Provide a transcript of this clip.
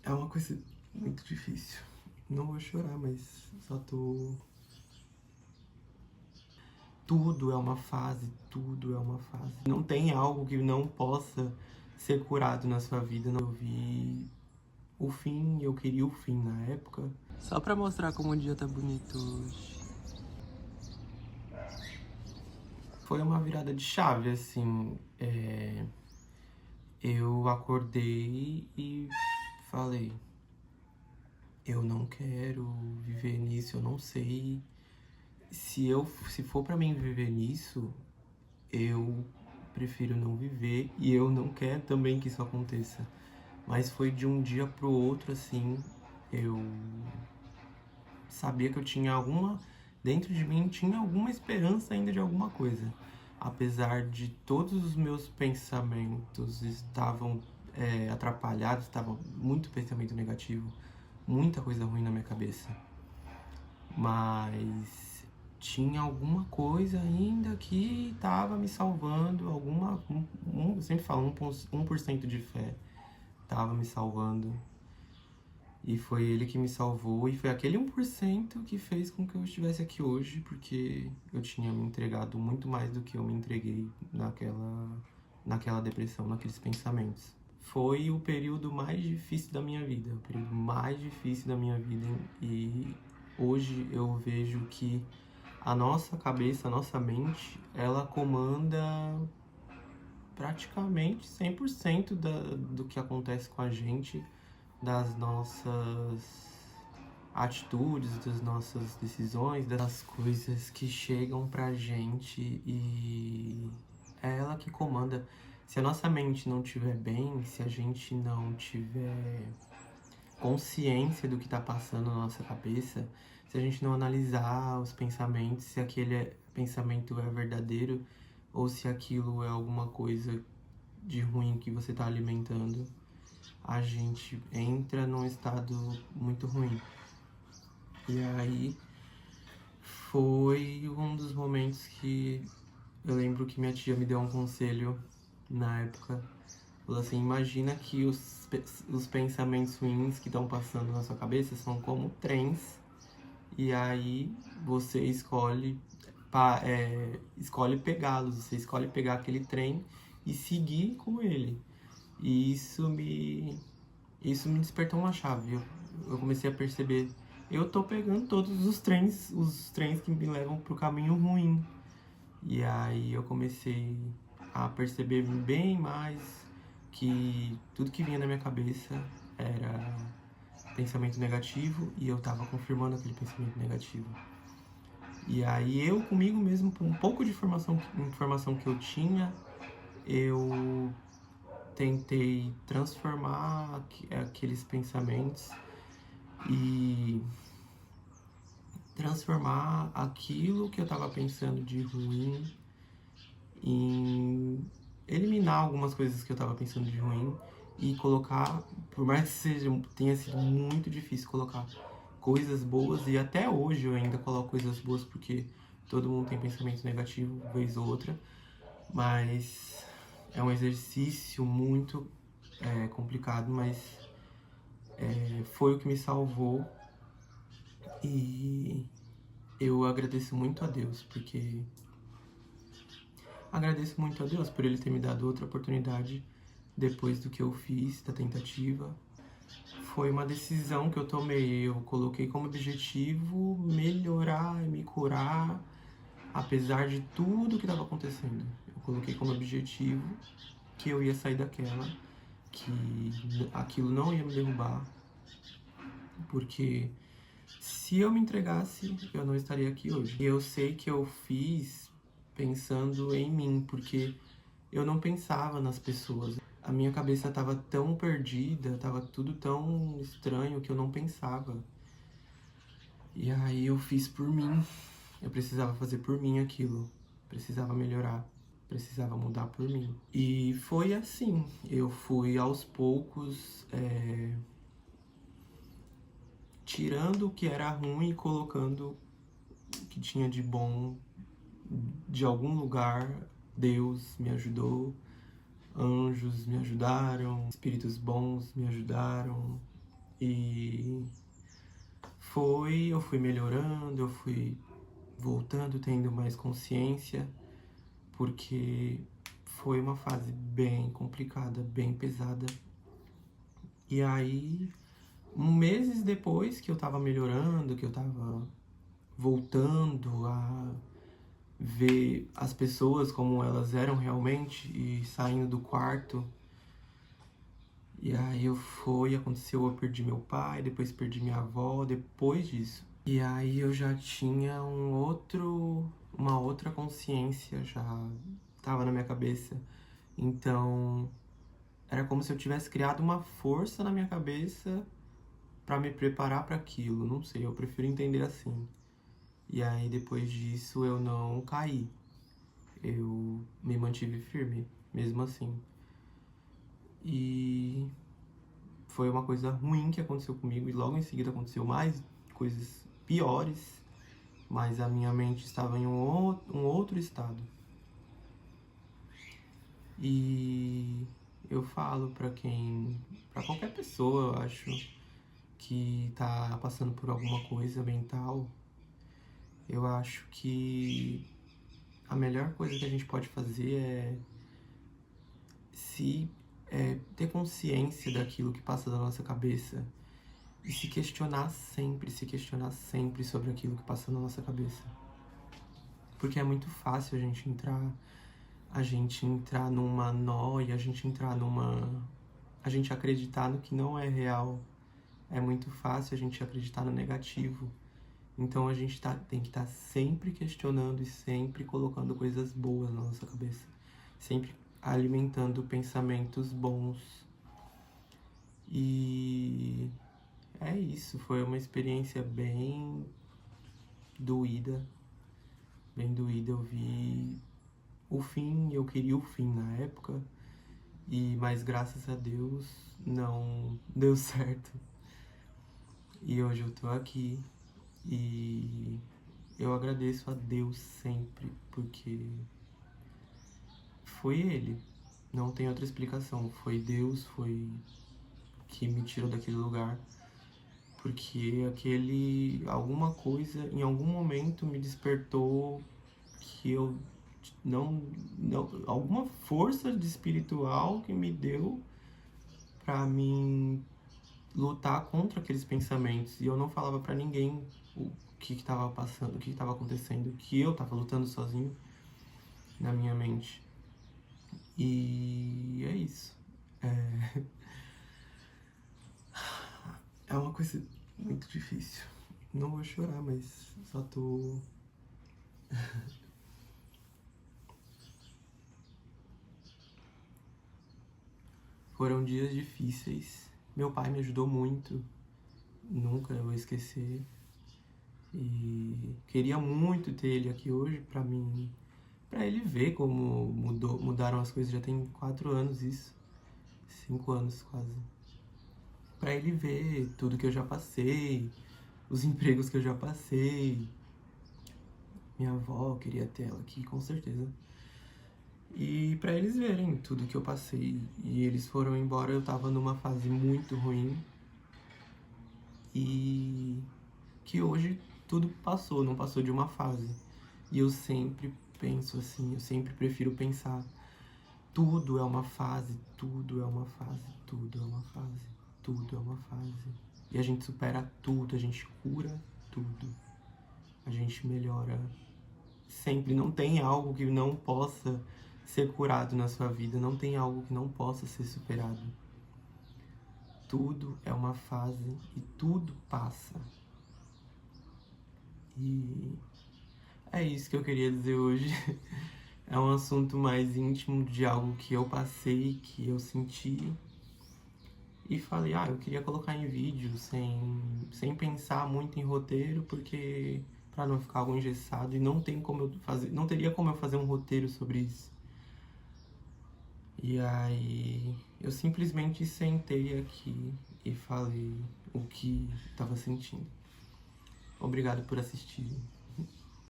É uma coisa muito difícil. Não vou chorar, mas só tô. Tudo é uma fase, tudo é uma fase. Não tem algo que não possa ser curado na sua vida. Eu vi o fim, eu queria o fim na época. Só pra mostrar como o dia tá bonito hoje. Foi uma virada de chave, assim. Eu acordei e falei: eu não quero viver nisso, eu não sei. Se for pra mim viver nisso, eu prefiro não viver e eu não quero também que isso aconteça. Mas foi de um dia pro outro, assim, eu sabia que eu tinha alguma. Dentro de mim tinha alguma esperança ainda de alguma coisa. Apesar de todos os meus pensamentos estavam atrapalhados, estava muito pensamento negativo, muita coisa ruim na minha cabeça. Mas tinha alguma coisa ainda que estava me salvando, eu sempre falo, 1% de fé estava me salvando. E foi ele que me salvou, e foi aquele 1% que fez com que eu estivesse aqui hoje, porque eu tinha me entregado muito mais do que eu me entreguei naquela depressão, naqueles pensamentos. Foi o período mais difícil da minha vida, o período mais difícil da minha vida, e hoje eu vejo que a nossa cabeça, a nossa mente, ela comanda praticamente 100% do que acontece com a gente, das nossas atitudes, das nossas decisões, das coisas que chegam pra gente, e é ela que comanda. Se a nossa mente não estiver bem, se a gente não tiver consciência do que está passando na nossa cabeça, se a gente não analisar os pensamentos, se aquele pensamento é verdadeiro ou se aquilo é alguma coisa de ruim que você está alimentando, a gente entra num estado muito ruim. E aí foi um dos momentos que eu lembro que minha tia me deu um conselho na época. Falou assim: imagina que os pensamentos ruins que estão passando na sua cabeça são como trens, e aí você escolhe pegá-los, você escolhe pegar aquele trem e seguir com ele. E isso me despertou uma chave. Eu comecei a perceber: eu tô pegando todos os trens que me levam pro caminho ruim. E aí eu comecei a perceber bem mais que tudo que vinha na minha cabeça era pensamento negativo, e eu tava confirmando aquele pensamento negativo. E aí eu comigo mesmo, com um pouco de informação que eu tinha, eu tentei transformar aqueles pensamentos e transformar aquilo que eu tava pensando de ruim em eliminar algumas coisas que eu tava pensando de ruim e colocar, por mais que tenha sido muito difícil colocar coisas boas, e até hoje eu ainda coloco coisas boas porque todo mundo tem pensamento negativo, vez ou outra, mas é um exercício muito complicado, mas foi o que me salvou, e eu agradeço muito a Deus, porque agradeço muito a Deus por Ele ter me dado outra oportunidade depois do que eu fiz, da tentativa. Foi uma decisão que eu tomei, eu coloquei como objetivo melhorar e me curar, apesar de tudo que estava acontecendo. Eu coloquei como objetivo que eu ia sair daquela, que aquilo não ia me derrubar, porque se eu me entregasse, eu não estaria aqui hoje. E eu sei que eu fiz pensando em mim, porque eu não pensava nas pessoas. A minha cabeça estava tão perdida, estava tudo tão estranho que eu não pensava. E aí eu fiz por mim. Eu precisava fazer por mim aquilo. Precisava melhorar. Precisava mudar por mim. E foi assim. Eu fui aos poucos tirando o que era ruim e colocando o que tinha de bom de algum lugar. Deus me ajudou. Anjos me ajudaram, espíritos bons me ajudaram, E eu fui melhorando, eu fui voltando, tendo mais consciência, porque foi uma fase bem complicada, bem pesada. E aí, meses depois que eu tava melhorando, que eu tava voltando a ver as pessoas como elas eram realmente e saindo do quarto. E aí aconteceu, eu perdi meu pai, depois perdi minha avó, depois disso. E aí eu já tinha uma outra consciência, já tava na minha cabeça. Então, era como se eu tivesse criado uma força na minha cabeça pra me preparar para aquilo, não sei, eu prefiro entender assim. E aí depois disso eu não caí. Eu me mantive firme, mesmo assim. E foi uma coisa ruim que aconteceu comigo e logo em seguida aconteceu mais coisas piores, mas a minha mente estava em um outro estado. E eu falo para qualquer pessoa, eu acho, que tá passando por alguma coisa mental, eu acho que a melhor coisa que a gente pode fazer ter consciência daquilo que passa da nossa cabeça e se questionar sempre sobre aquilo que passa na nossa cabeça. Porque é muito fácil a gente entrar numa nóia, a gente acreditar no que não é real. É muito fácil a gente acreditar no negativo. Então a gente tem que estar sempre questionando e sempre colocando coisas boas na nossa cabeça. Sempre alimentando pensamentos bons. E é isso, foi uma experiência bem doída. Bem doída, eu vi o fim, eu queria o fim na época. Mas graças a Deus não deu certo. E hoje eu tô aqui e eu agradeço a Deus sempre, porque foi Ele, não tem outra explicação. Foi Deus, foi que me tirou daquele lugar, porque alguma coisa, em algum momento me despertou que eu não alguma força de espiritual que me deu pra mim lutar contra aqueles pensamentos. E eu não falava pra ninguém o que estava passando, o que estava acontecendo, que eu tava lutando sozinho na minha mente. E é isso. É uma coisa muito difícil. Não vou chorar, mas só tô. Foram dias difíceis. Meu pai me ajudou muito. Nunca eu vou esquecer. E queria muito ter ele aqui hoje pra mim, pra ele ver como mudaram as coisas. Já tem 4 anos isso, 5 anos quase. Pra ele ver tudo que eu já passei, os empregos que eu já passei. Minha avó queria ter ela aqui, com certeza. E pra eles verem tudo que eu passei. E eles foram embora, eu tava numa fase muito ruim. E que hoje tudo passou, não passou de uma fase. E eu sempre penso assim, eu sempre prefiro pensar, tudo é uma fase, tudo é uma fase, tudo é uma fase, tudo é uma fase. E a gente supera tudo, a gente cura tudo. A gente melhora sempre. Não tem algo que não possa ser curado na sua vida, não tem algo que não possa ser superado. Tudo é uma fase e tudo passa. E é isso que eu queria dizer hoje. É um assunto mais íntimo de algo que eu passei, que eu senti. E falei, eu queria colocar em vídeo, sem pensar muito em roteiro, porque pra não ficar algo engessado e não teria como eu fazer um roteiro sobre isso. E aí eu simplesmente sentei aqui e falei o que estava sentindo. Obrigado por assistir.